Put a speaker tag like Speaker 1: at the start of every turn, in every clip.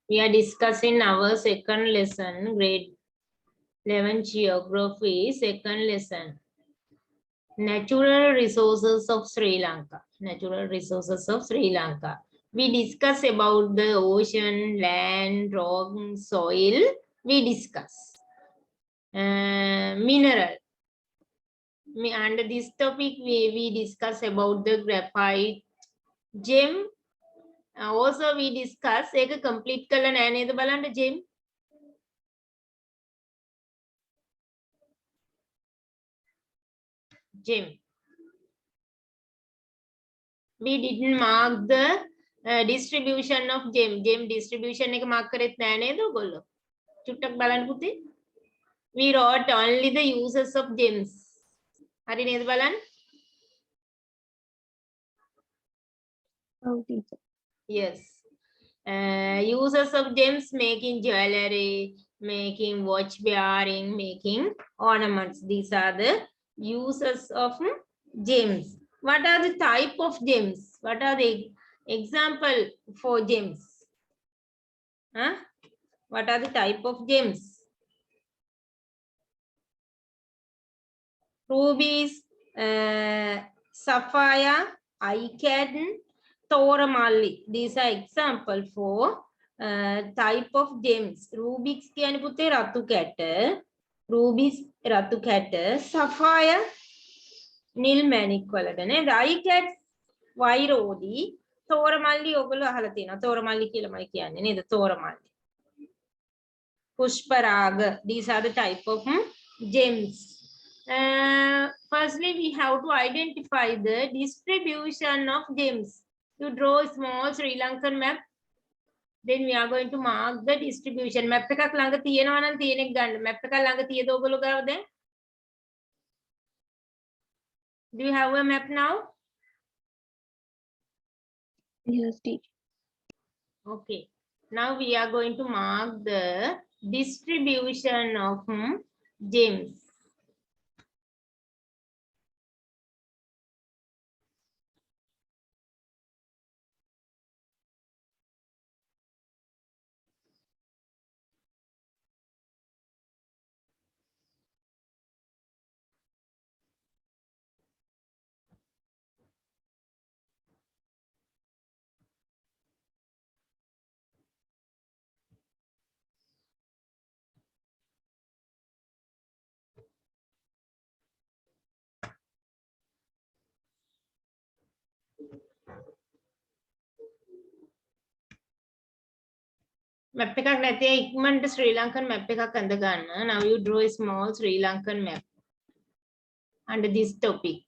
Speaker 1: We are discussing our second lesson, grade 11 geography, second lesson. Natural resources of Sri Lanka. Natural resources of Sri Lanka. We discuss about the ocean, land, rock, soil. We discuss mineral. Under this topic, we discuss about the graphite, gem. Also, we discuss एक complete colour नैने तो බලන්න gem. Gem. We didn't mark the distribution of gem. Gem distribution එක mark කරෙත් නෑ නේද ඔයගොල්ලෝ? චුට්ටක් බලන්න පුතේ. We wrote only the uses of gems. හරි නේද බලන්න?
Speaker 2: Oh, teacher.
Speaker 1: Yes. Uses of gems, making jewelry, making watch bearing, making ornaments. These are the uses of gems. What are the type of gems? What are the example for gems? Huh? What are the type of gems? Rubies, sapphire, icad, thoramalli. These are example for type of gems. Rubies කියන්නේ පුතේ රතු කැට. Rubies රතු කැට. Sapphire නිල් මැණික් වලට නේද? icad වෛරෝඩි. thoramalli ඔයගොල්ලෝ අහලා තියෙනවා. thoramalli කියලාමයි කියන්නේ නේද? thoramalli. Pushparaga. These are the type of gems. Firstly, we have to identify the distribution of gems. You draw a small Sri Lankan map. Then we are going to mark the distribution. Map එකක් ළඟ තියෙනවා නම් තියෙන එක ගන්න. Map එකක් ළඟ තියෙද ඔයගොල්ලෝ ගාව දැන්? Do you have a map now?
Speaker 2: Yes, teacher.
Speaker 1: Okay. Now we are going to mark the distribution of gems. Map එකක් නැති අය ඉක්මනට Sri Lankan map එකක් අඳ ගන්න. Now you draw a small Sri Lankan map under this topic.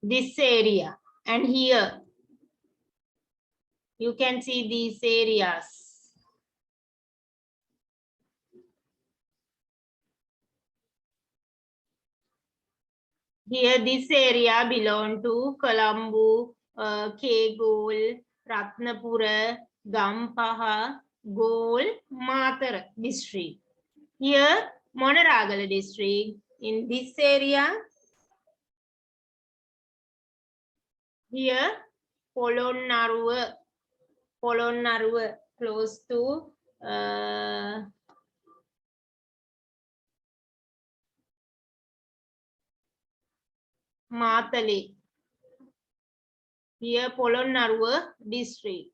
Speaker 1: This area and here you can see these areas. Here this area belong to Colombo, Kegol, Ratnapura, Gampaha, Gol, Matara district. Here Monaragala district. In this area, here Polonnaruwa close to Matale. Here Polonnaruwa district.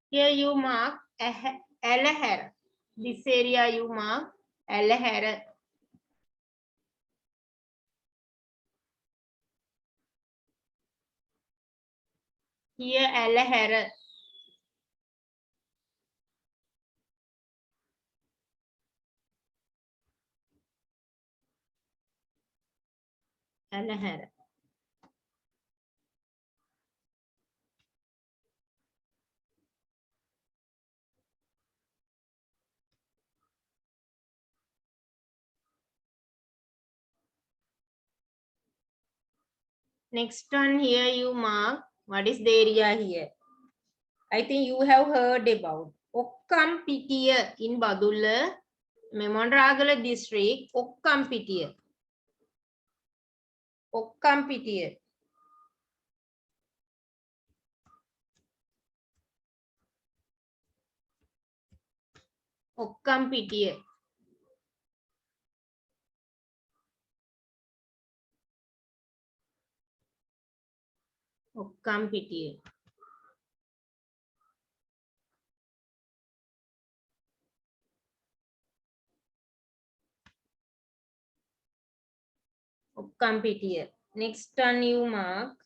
Speaker 1: Here you mark Alahara. This area you mark Alahara. Here Alahara. Alahara. Next one here you mark. What is the area here? I think you have heard about Okkampitiya in Badulla, Monragala district. Okkampitiya. Okkampitiya. Okkampitiya. Okkampitiya. Okkampitiya. Next one you mark.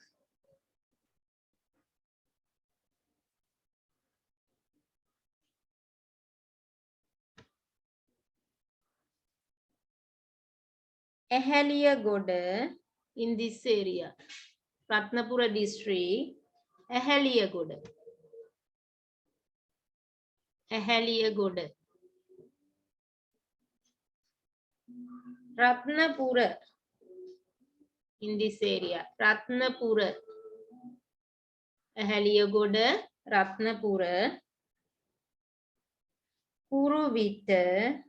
Speaker 1: Ahaliyagoda in this area. Ratnapura district. Ahaliyagoda. Ahaliyagoda. Ratnapura in this area. Ratnapura. Ahaliyagoda, Ratnapura. Kuruvita.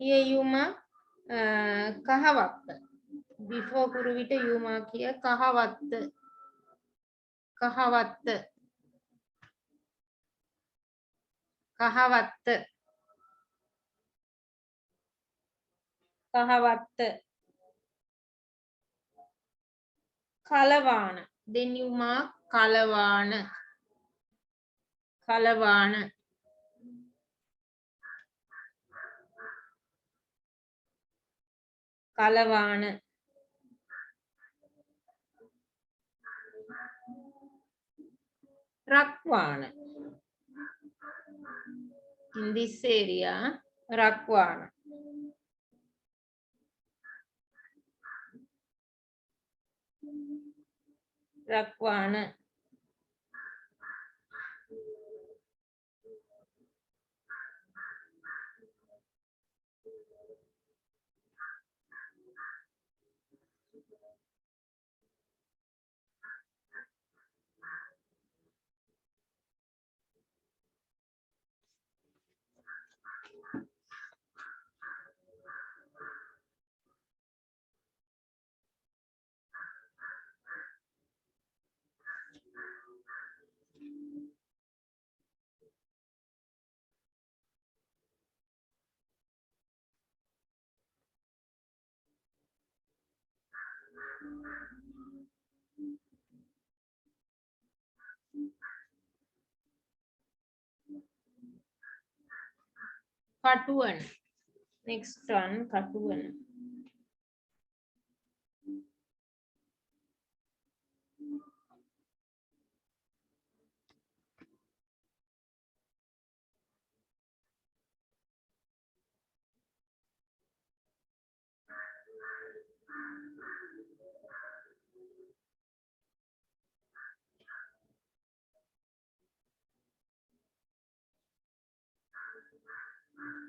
Speaker 1: Here you mark Kahavatta. Before Kuruvita you mark here Kahavatta. Kahavatta. Kahavatta. Kahavatta. Kalavana. Then you mark Kalavana. Kalavana. Kalavana. Rakwana. In this area, Rakwana. Rakwana. Katuan. Next one, Katuan.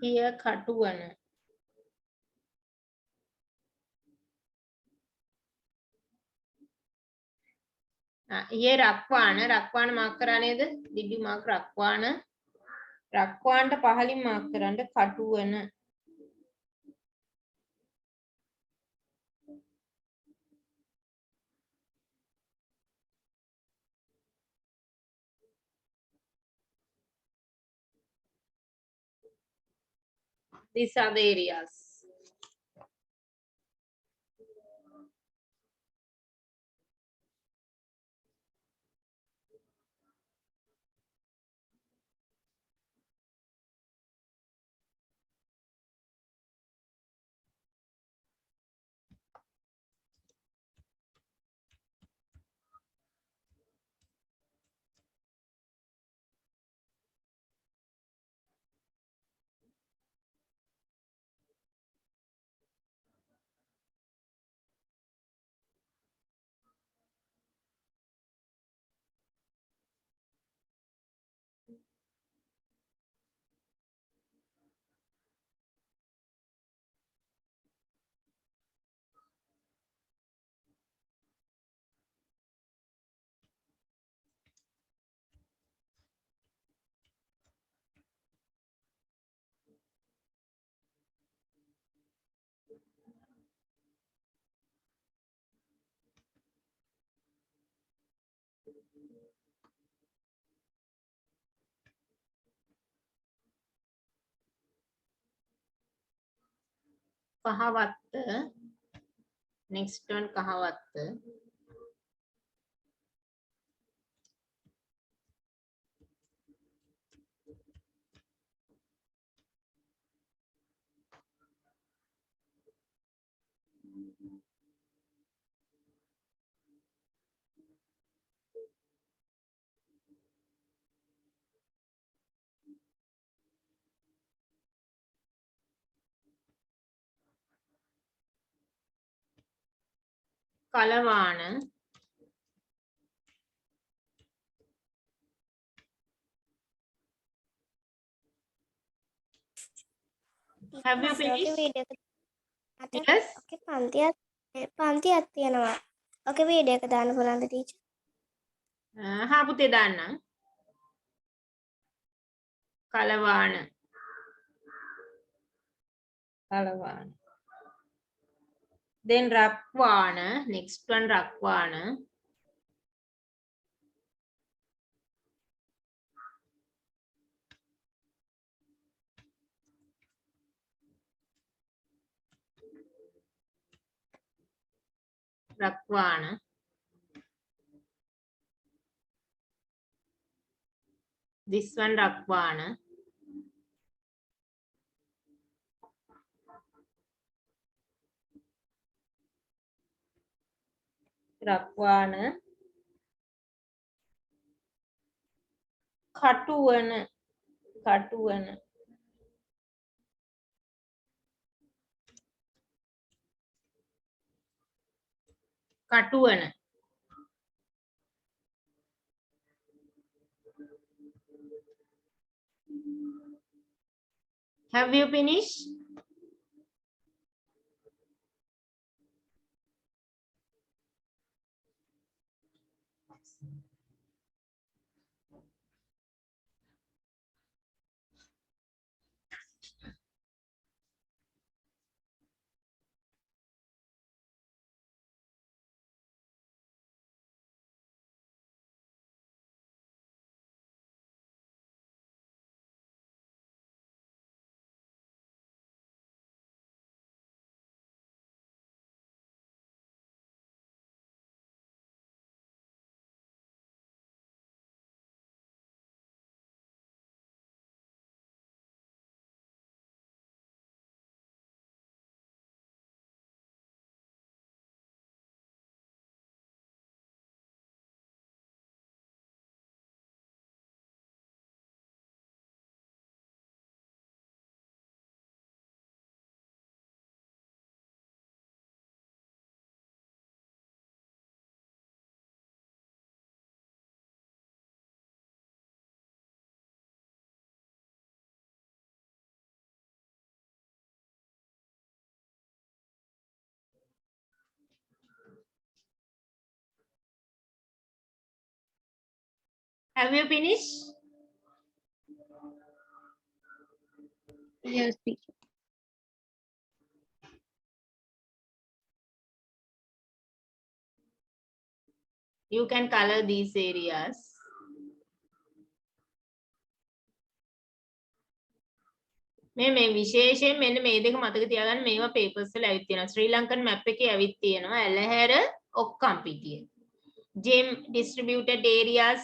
Speaker 1: here කටුවන. here Rakwana mark කරා නේද? did you mark රක්වාන්ට පහලින් mark කරන්න කටුවන. these are the areas. Kahawatta. next one Kahawatta. කලවාන. have you finished? yes
Speaker 2: ඔකේ පන්තියක් තියෙනවා. ඔකේ video එක දාන්න පුළුවන්ද teacher?
Speaker 1: හා පුතේ දාන්නම්. කලවාන. then Rakwana. next one Rakwana. Rakwana. this one Rakwana. Rakwana. කටුවන. have you finished? Have you finished?
Speaker 3: Yes, teacher.
Speaker 1: You can color these areas. මේ විශේෂයෙන් මෙන්න මේ දෙක මතක තියාගන්න මේවා papers වල ඇවිත් තියෙනවා. ශ්‍රී ලංකන් map එකේ ඇවිත් තියෙනවා. ඇලහැර ඔක්කම්පිටිය. gem distributed areas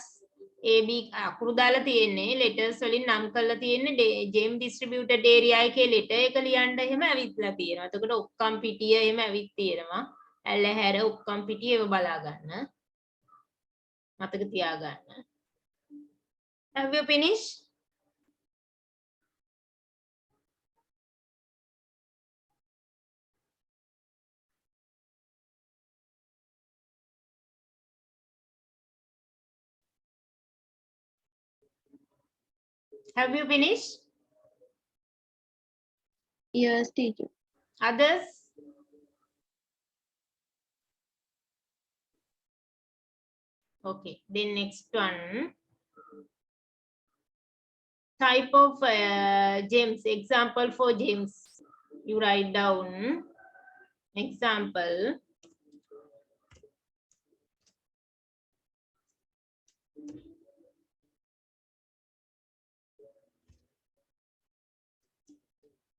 Speaker 1: AB අකුරු දාලා තියෙන්නේ letters වලින් නම් කරලා තියෙන්නේ gem distributed area එකේ letter එක ලියන්න එහෙම ඇවිත්ලා තියෙනවා. එතකොට ඔක්කම්පිටිය එහෙම ඇවිත් තියෙනවා. ඇලහැර ඔක්කම්පිටිය ඒව බලා ගන්න. මතක තියාගන්න. Have you finished? Have you finished?
Speaker 3: Yes, teacher.
Speaker 1: Others? Okay, then next one. Type of gems, example for gems. You write down example.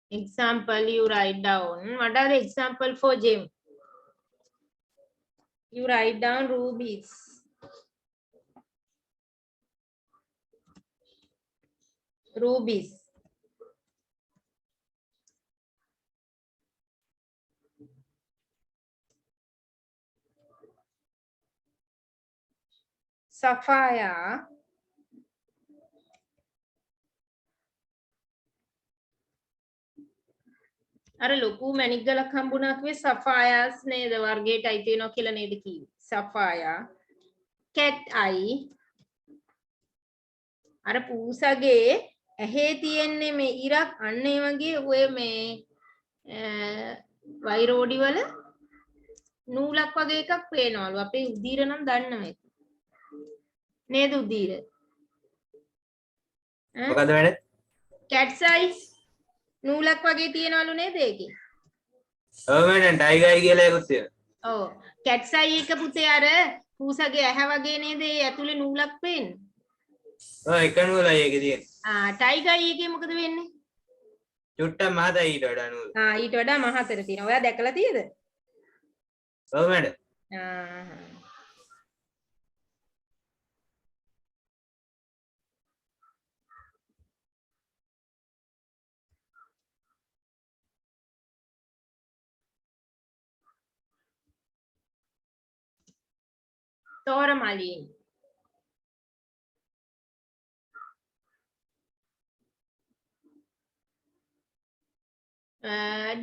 Speaker 1: Example, you write down. What are the example for gem? You write down rubies. Rubies. Sapphire. අර ලොකු මැණික් ගලක් හම්බුණා කිව්වේ sapphires නේද වර්ගයට අයිති වෙනවා කියලා නේද කිව්වේ sapphire cat eye අර පූසගේ ඇහි තියෙන්නේ මේ ඉරක් අන්න ඒ වගේ ඔය මේ වෛරෝඩි වල නූලක් වගේ එකක් පේනවලු අපේ උදීර නම් දන්නවා ඒක නේද උදීර
Speaker 4: මොකද වැඩ
Speaker 1: cat's eyes නූලක් වගේ තියනවලු නේද ඒකේ
Speaker 4: ඔව් මෑඩම් ටයිගර් කියලා එකක් තියෙනවා
Speaker 1: ඔව් cat's eye එක පුතේ අර පූසගේ ඇහැ වගේ නේද ඒ ඇතුලේ නූලක් පේන්නේ
Speaker 4: ඔව් එක නූලයි ඒකේ තියෙන්නේ
Speaker 1: ටයිගර් එකේ මොකද වෙන්නේ
Speaker 4: චුට්ටක් මහතයි ඊට වඩා නූල
Speaker 1: ඊට වඩා මහතර තියෙනවා ඔයා දැකලා තියෙද
Speaker 4: ඔව් මෑඩම්
Speaker 1: තෝරමලි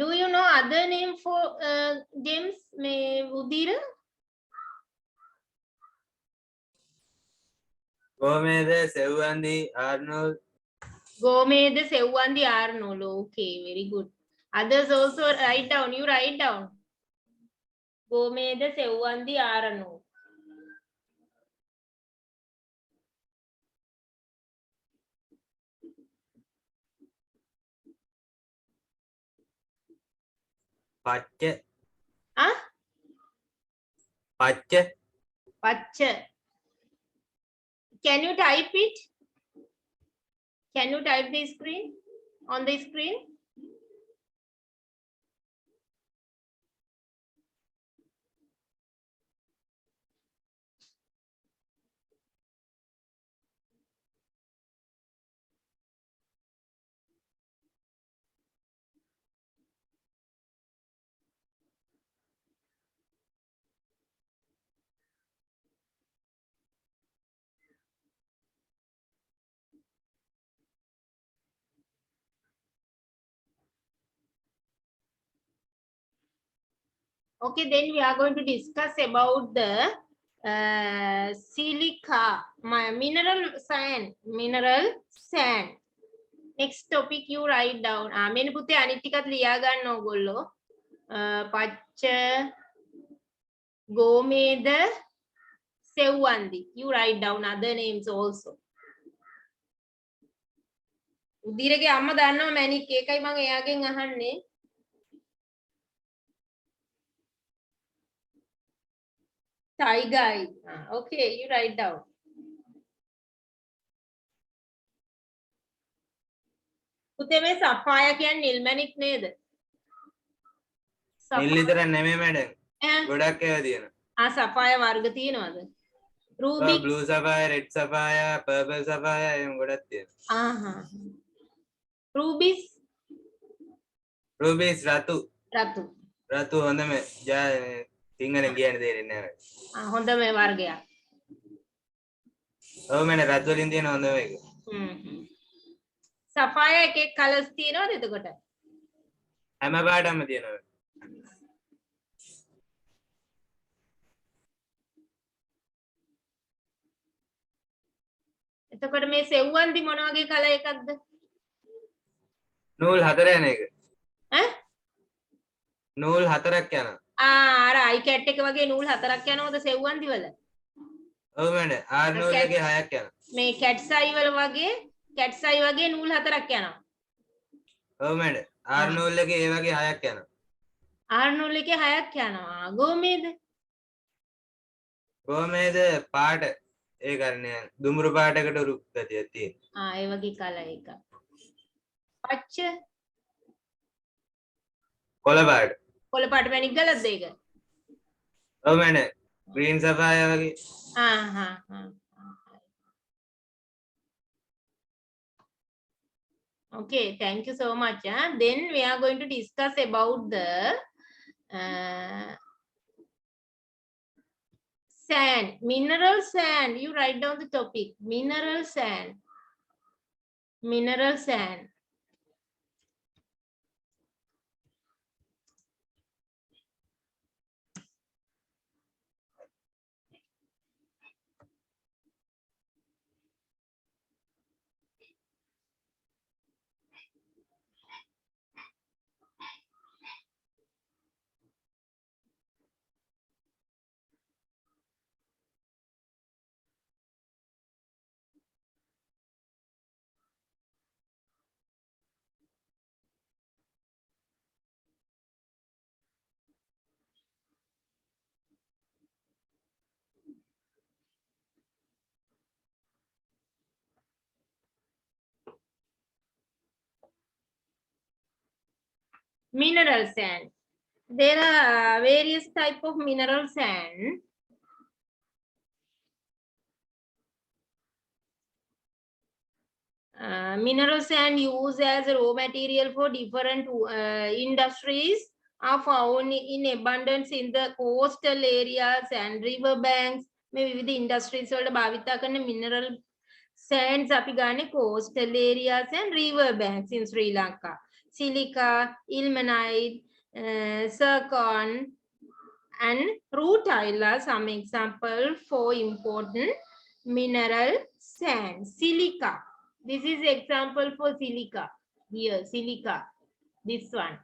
Speaker 1: do you know other name for gems මේ උදීර
Speaker 4: ගෝමේද සෙව්වන්දි ආර්නෝල්
Speaker 1: ගෝමේද සෙව්වන්දි ආර්නෝල් okay very good others also write down you write down ගෝමේද සෙව්වන්දි ආර්නෝල්
Speaker 4: පච්ච
Speaker 1: ah
Speaker 4: පච්ච
Speaker 1: පච්ච can you type it can you type the screen on the screen Okay, then we are going to discuss about the silica, mineral sand. Next topic you write down. මෙන්න පුතේ අනිත් ටිකත් ලියා ගන්න ඕගොල්ලෝ. පච්ච ගෝමේද Sevandi. You write down other names also. උදීරගේ අම්ම දන්නවා මැනික් ඒකයි මම එයාගෙන් අහන්නේ. Tiger. Okay, you write down. පුතේ මේ සෆාය කියන්නේ නිල් මැණික් නේද?
Speaker 4: නිල් විතර නෙමෙයි මැඩම්. ගොඩක් ඒවා තියෙනවා.
Speaker 1: සෆාය වර්ග තියෙනවද? Rubik,
Speaker 4: blue sapphire, red sapphire, purple sapphire එහෙම ගොඩක් තියෙනවා.
Speaker 1: රූබිස්
Speaker 4: රතු. රතු හොඳම සිංහලෙන් කියන්න තේරෙන්නේ නැහැ.
Speaker 1: හොඳම වර්ගයක්.
Speaker 4: ඔව් මැඩම් රතු වලින් තියෙන හොඳම එක.
Speaker 1: සෆාය එකේ කලර්ස් තියෙනවද එතකොට?
Speaker 4: හැම පාටම තියෙනවා.
Speaker 1: එතකොට මේ සෙව්වන්දි මොන වගේ කලර් එකක්ද?
Speaker 4: නූල් 4 යන එක. නූල් 4ක් යනවා.
Speaker 1: අර අයි කැට් එක වගේ නූල් 4ක් යනවද සෙව්වන්දි වල?
Speaker 4: ඔව් මැඩම් ආර් නූල් එකේ 6ක් යනවා.
Speaker 1: මේ කැට්ස් අයි වල වගේ කැට්ස් අයි වගේ නූල් 4ක් යනවා.
Speaker 4: ඔව් මැඩම් ආර් නූල් එකේ ඒ වගේ 6ක් යනවා.
Speaker 1: ආර් නූල් එකේ 6ක් යනවා. ගෝමේද?
Speaker 4: ගෝමේද පාට ඒ කරන්නේ දුඹුරු පාටකට උරු ගතියක් තියෙනවා.
Speaker 1: ඒ වගේ කලර් එක. පච්ච
Speaker 4: කොළ පාට.
Speaker 1: කොළ පාට මැණික් ගලක්ද ඒක?
Speaker 4: ඔව් මැඩම් green sapphire වගේ.
Speaker 1: Okay, thank you so much. Then we are going to discuss about the sand, mineral sand. You write down the topic, mineral sand. Mineral sand. Mineral sand. There are various type of mineral sand. Mineral sand used as a raw material for different industries are found in abundance in the coastal areas and river banks. මේ විවිධ industries වලට භාවිත කරන mineral sands අපි ගන්නේ coastal areas and river banks in Sri Lanka. Silica, ilmenite, zircon and rutile are some example for important mineral sand. Silica. This is example for silica. Here, silica. This one.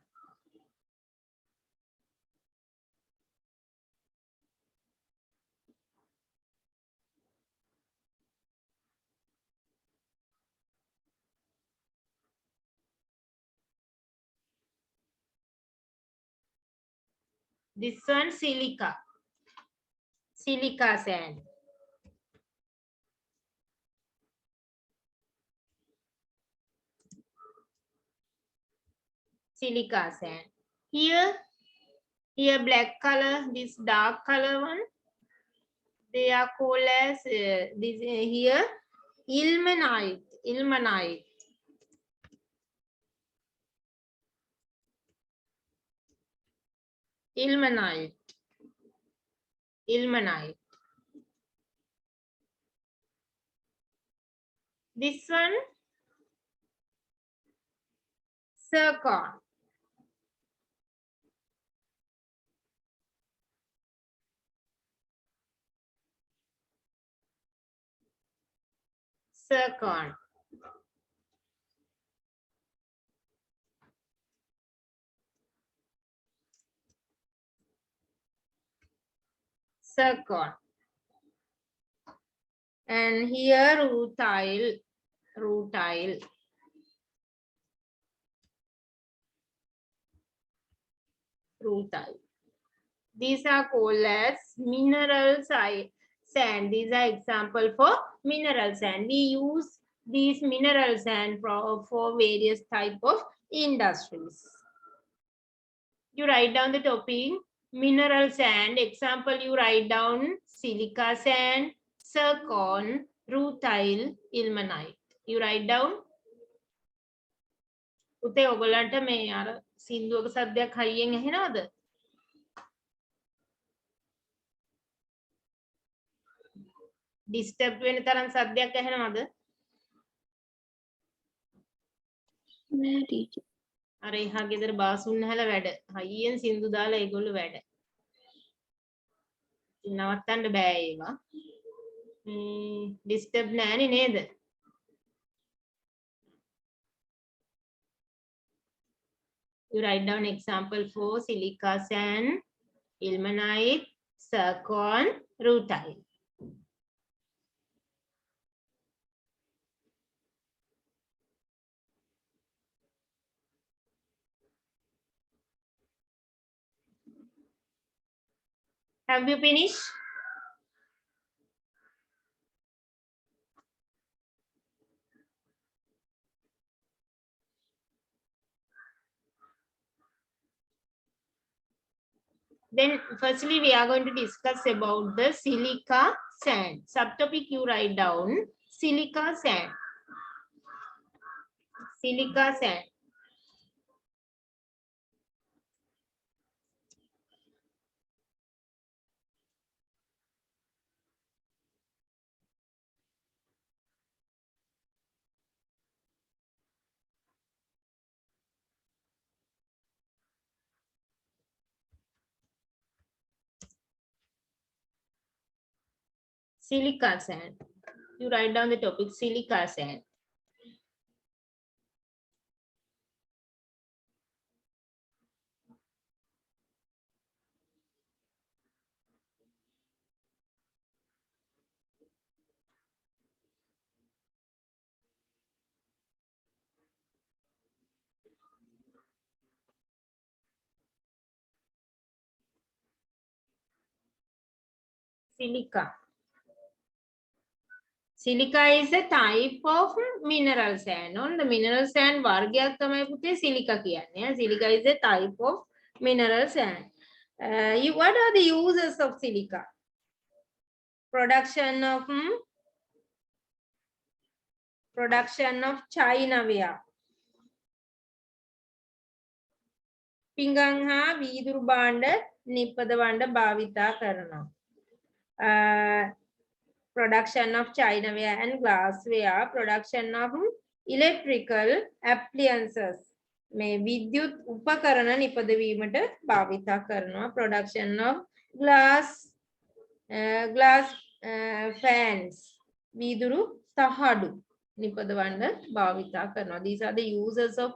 Speaker 1: This one, silica. Silica sand. Silica sand. Here black color, this dark color one, they are called as this here ilmenite. Ilmenite. Ilmenite. Ilmenite. This one, zircon. Zircon. Zircon. And here rutile, rutile. Rutile. These are called as mineral sand. These are example for mineral sand. We use these mineral sand for various type of industries. You write down the topic mineral sand. Example, you write down silica sand, zircon, rutile, ilmenite. You write down. උතේ ඔයගලන්ට මේ අර සින්දුවක සද්දයක් හයියෙන් ඇහෙනවද? Disturb වෙන තරම් සද්දයක් ඇහෙනවද?
Speaker 2: නෑ teacher.
Speaker 1: අර එහා ගෙදර බාසුන් ඇහලා වැඩ. හයියෙන් සින්දු දාලා ඒගොල්ලෝ වැඩ. නවත්තන්න බෑ ඒවා. ඩිස්ටර්බ් නෑනේ නේද? You write down example for silica sand, ilmenite, zircon, rutile. Have you finished? Then firstly we are going to discuss about the silica sand. Subtopic you write down silica sand. Silica sand. Silica sand. You write down the topic silica sand. Silica. Silica is a type of mineral sand. On the mineral sand වර්ගයක් තමයි පුතේ silica කියන්නේ. Silica is a type of mineral sand. What are the uses of silica? Production of china ware. පිඟන් හා වීදුරු භාණ්ඩ නිපදවන්න භාවිතා කරනවා. Production of chinaware and glassware, production of electrical appliances. මේ විද්‍යුත් උපකරණ නිපදවීමට භාවිතා කරනවා. Production of glass fans. වීදුරු තහඩු නිපදවන්න භාවිතා කරනවා. These are the uses of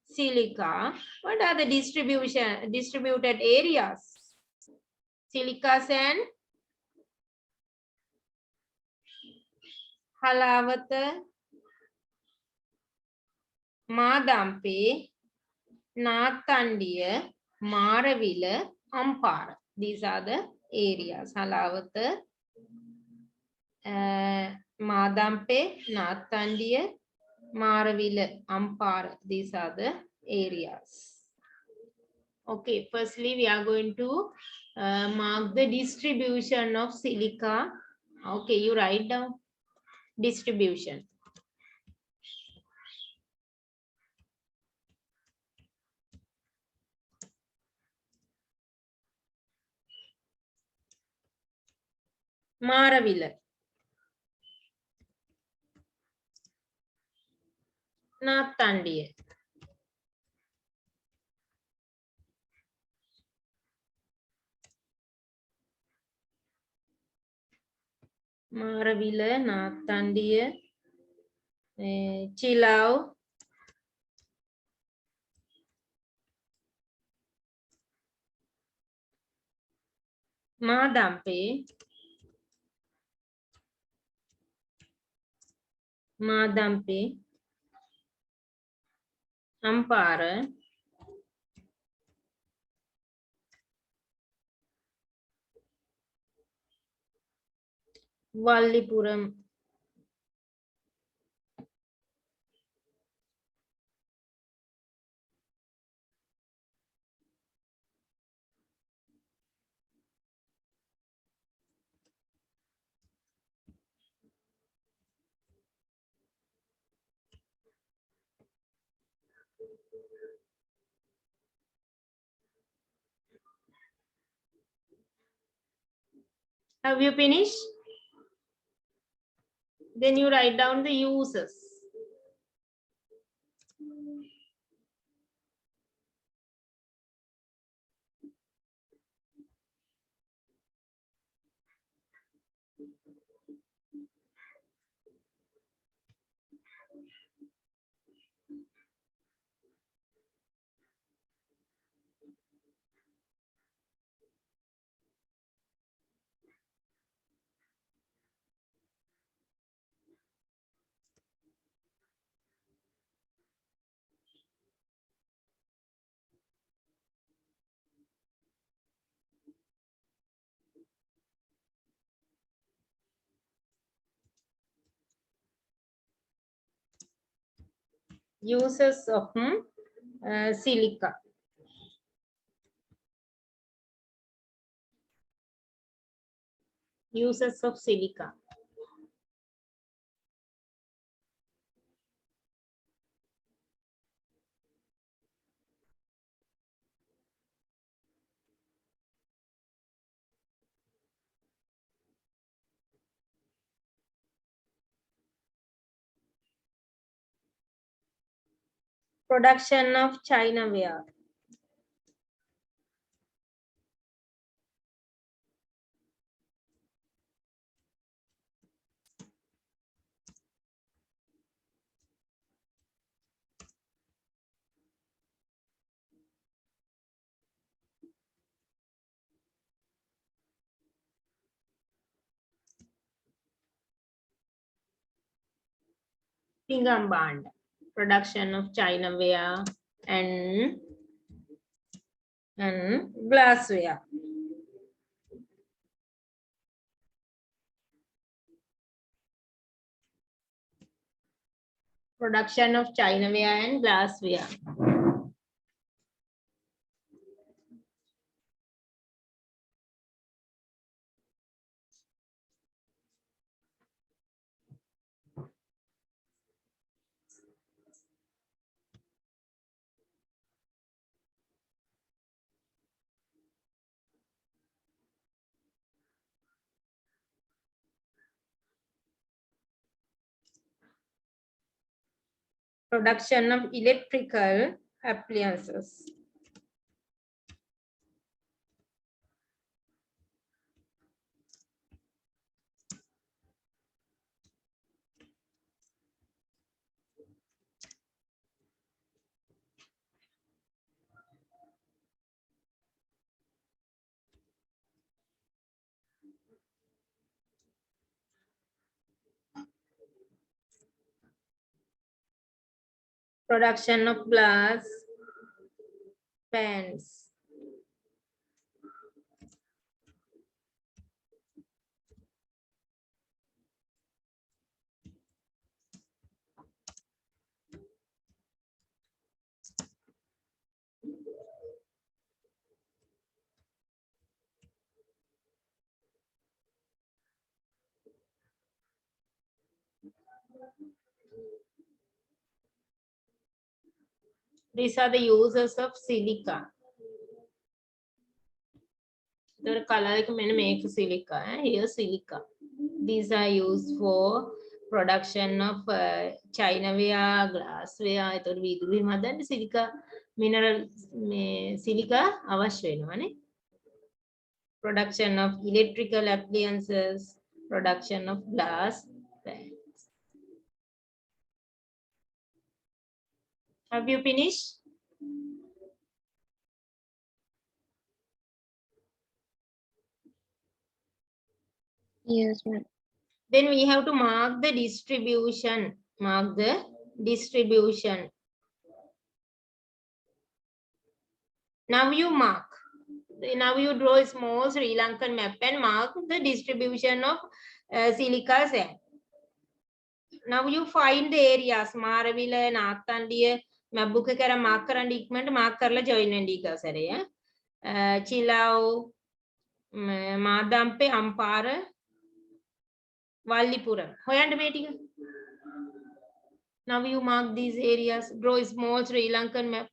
Speaker 1: silica. What are the distributed areas? Silica sand, Halawatha, Madampe, නාත්තණ්ඩිය, Marawila, Ampara. These are the areas. Halawatha, Madampe, නාත්තණ්ඩිය, Marawila, Ampara. These are the areas. Okay, firstly we are going to mark the distribution of silica. Okay, you write down distribution. Marawila, නාත්තණ්ඩිය, Marawila, නාත්තණ්ඩිය, චිලව්, Madampe, Madampe, Ampara, Vallipuram, have you finished? Then you write down the uses. Uses of silica. Uses of silica. Production of China ware. Pingam band. Production of China ware and glassware. Production of China ware and glassware. Production of electrical appliances. Production of glass pans. These are the uses of silica. The color make silica. Here silica. These are used for production of China ware, glassware. Ito viduri madan silica mineral silica අවශ්‍ය වෙනවානේ. Production of electrical appliances, production of glass pans. Have you finished?
Speaker 2: Yes, ma'am.
Speaker 1: Then we have to mark the distribution. Mark the distribution. Now you mark. Now you draw a small Sri Lankan map and mark the distribution of silica sand. Now you find the areas. Maravilla and Athandia, Mabuka kara mark and ikment mark karla join and ikasare. Chilao, Madampe, Ampara, Vallipuram. Hoyand meeting. Now you mark these areas. Draw a small Sri Lankan map.